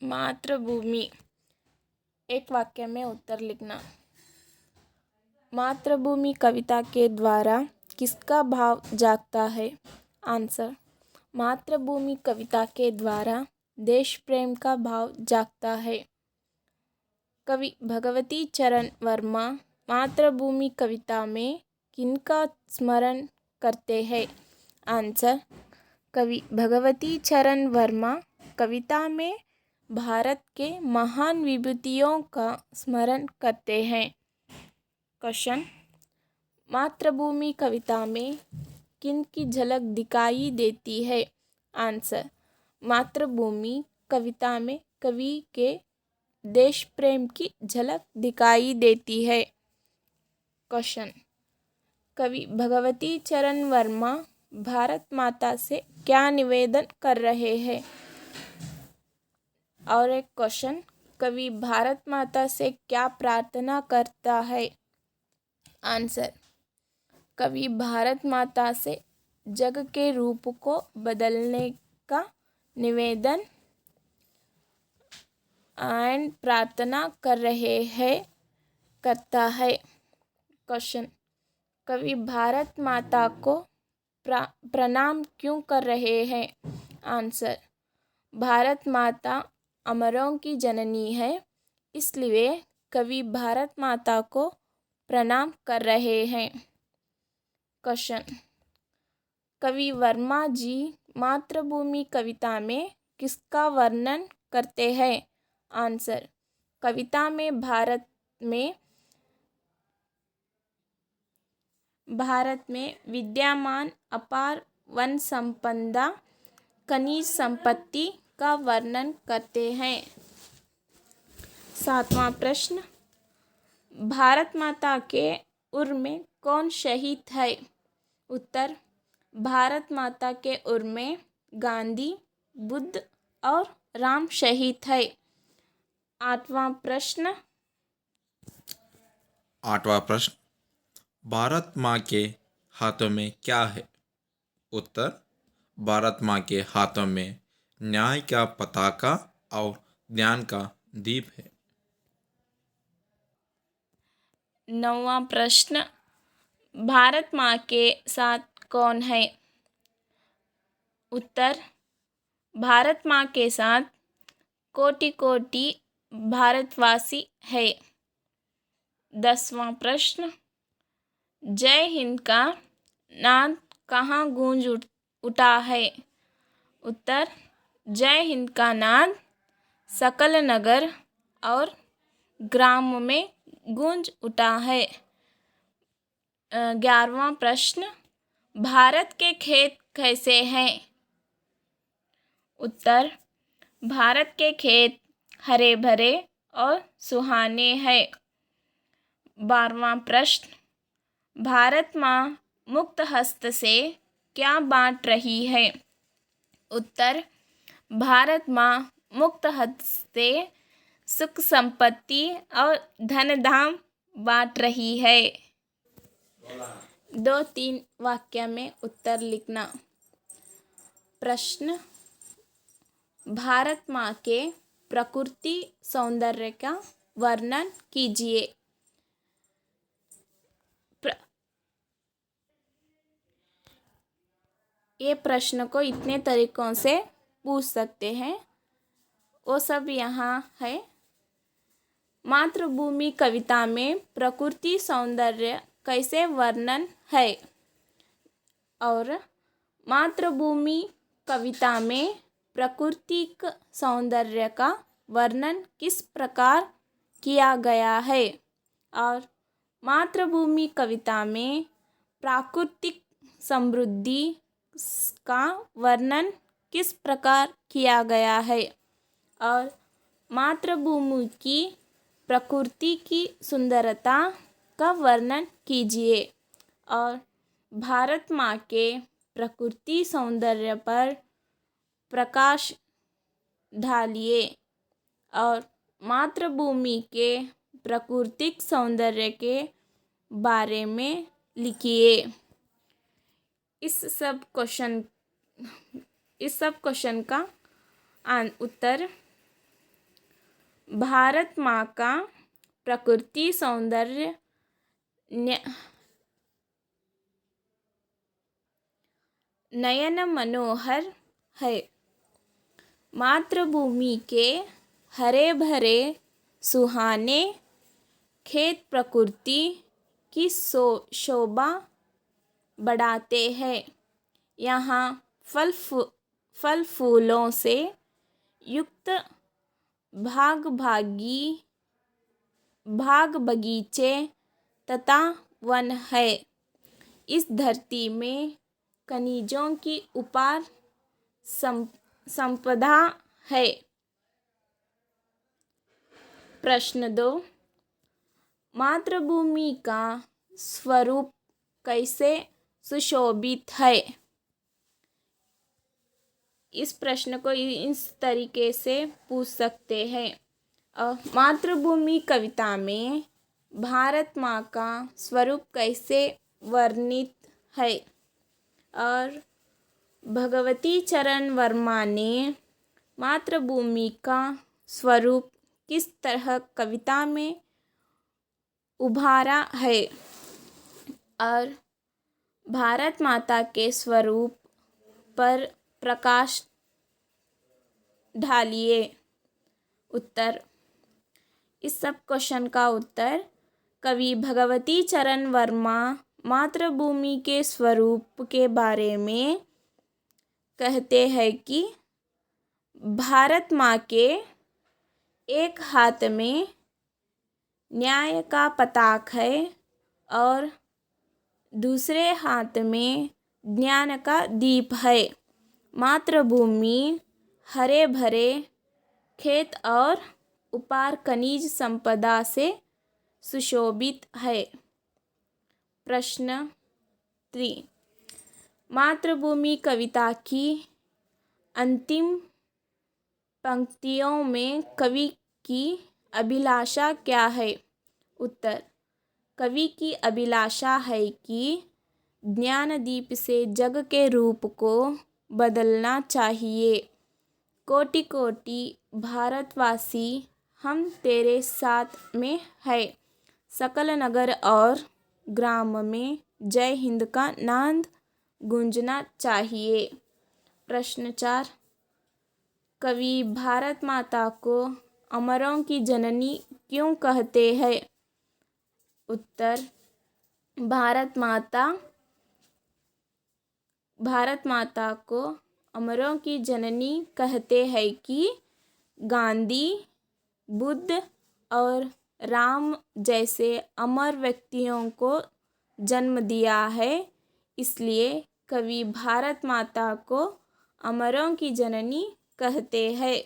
मातृभूमि। एक वाक्य में उत्तर लिखना। मातृभूमि कविता के द्वारा किसका भाव जागता है? आंसर, मातृभूमि कविता के द्वारा देश प्रेम का भाव जागता है। कवि भगवती चरण वर्मा मातृभूमि कविता में किनका स्मरण करते हैं? आंसर, कवि भगवती चरण वर्मा कविता में भारत के महान विभूतियों का स्मरण करते हैं। क्वेश्चन, मातृभूमि कविता में किन की झलक दिखाई देती है? आंसर, मातृभूमि कविता में कवि के देश प्रेम की झलक दिखाई देती है। क्वेश्चन, कवि भगवती चरण वर्मा भारत माता से क्या निवेदन कर रहे हैं? और एक क्वेश्चन, कवि भारत माता से क्या प्रार्थना करता है? आंसर, कवि भारत माता से जग के रूप को बदलने का निवेदन एंड प्रार्थना कर रहे हैं करता है। क्वेश्चन, कवि भारत माता को प्रणाम क्यों कर रहे हैं? आंसर, भारत माता अमरों की जननी है, इसलिए कवि भारत माता को प्रणाम कर रहे हैं। क्वेश्चन, कवि वर्मा जी मातृभूमि कविता में किसका वर्णन करते हैं? आंसर, कविता में भारत में विद्यमान अपार वन संपदा खनिज संपत्ति का वर्णन करते हैं। 7वां प्रश्न, भारत माता के उर में कौन शहीद है? उत्तर, भारत माता के उर में गांधी, बुद्ध और राम शहीद है। 8वां प्रश्न, भारत माँ के हाथों में क्या है? उत्तर, भारत माँ के हाथों में न्याय का पताका और ज्ञान का दीप है। 9वां प्रश्न, भारत माँ के साथ कौन है? उत्तर, भारत माँ के साथ कोटि कोटि भारतवासी है। 10वां प्रश्न, जय हिंद का नाद कहाँ गूंज उठा है? उत्तर, जय हिंद का नाद सकल नगर और ग्राम में गूंज उठा है। 11वां प्रश्न, भारत के खेत कैसे हैं? उत्तर, भारत के खेत हरे भरे और सुहाने हैं। 12वां प्रश्न, भारत माँ मुक्त हस्त से क्या बांट रही है? उत्तर, भारत माँ मुक्त हस्त से सुख संपत्ति और धन धाम बांट रही है। 2-3 वाक्य में उत्तर लिखना। प्रश्न, भारत माँ के प्रकृति सौंदर्य का वर्णन कीजिए। ये प्रश्न को इतने तरीकों से पूछ सकते हैं, वो सब यहाँ है। मातृभूमि कविता में प्रकृति सौंदर्य कैसे वर्णन है? और मातृभूमि कविता में प्राकृतिक सौंदर्य का वर्णन किस प्रकार किया गया है? और मातृभूमि कविता में प्राकृतिक समृद्धि का वर्णन किस प्रकार किया गया है? और मातृभूमि की प्रकृति की सुंदरता का वर्णन कीजिए। और भारत माँ के प्रकृति सौंदर्य पर प्रकाश डालिए और मातृभूमि के प्राकृतिक सौंदर्य के बारे में लिखिए। इस सब क्वेश्चन का उत्तर भारत माँ का प्रकृति सौंदर्य नयन मनोहर है। मातृभूमि के हरे भरे सुहाने खेत प्रकृति की शोभा बढ़ाते हैं। यहाँ फल फूलों से युक्त बाग बगीचे तथा वन है। इस धरती में खनिजों की अपार संपदा है। प्रश्न 2, मातृभूमि का स्वरूप कैसे सुशोभित है? इस प्रश्न को इस तरीके से पूछ सकते हैं। मातृभूमि कविता में भारत माँ का स्वरूप कैसे वर्णित है? और भगवती चरण वर्मा ने मातृभूमि का स्वरूप किस तरह कविता में उभारा है? और भारत माता के स्वरूप पर प्रकाश डालिए। उत्तर, इस सब क्वेश्चन का उत्तर कवि भगवती चरण वर्मा मातृभूमि के स्वरूप के बारे में कहते हैं कि भारत माँ के एक हाथ में न्याय का पताक है और दूसरे हाथ में ज्ञान का दीप है। मातृभूमि हरे भरे खेत और अपार खनिज संपदा से सुशोभित है। प्रश्न 3, मातृभूमि कविता की अंतिम पंक्तियों में कवि की अभिलाषा क्या है? उत्तर, कवि की अभिलाषा है कि ज्ञानदीप से जग के रूप को बदलना चाहिए। कोटि कोटि भारतवासी हम तेरे साथ में है। सकल नगर और ग्राम में जय हिंद का नाद गूंजना चाहिए। प्रश्न 4, कवि भारत माता को अमरों की जननी क्यों कहते हैं? उत्तर, भारत माता को अमरों की जननी कहते हैं कि गांधी, बुद्ध और राम जैसे अमर व्यक्तियों को जन्म दिया है। इसलिए कवि भारत माता को अमरों की जननी कहते हैं।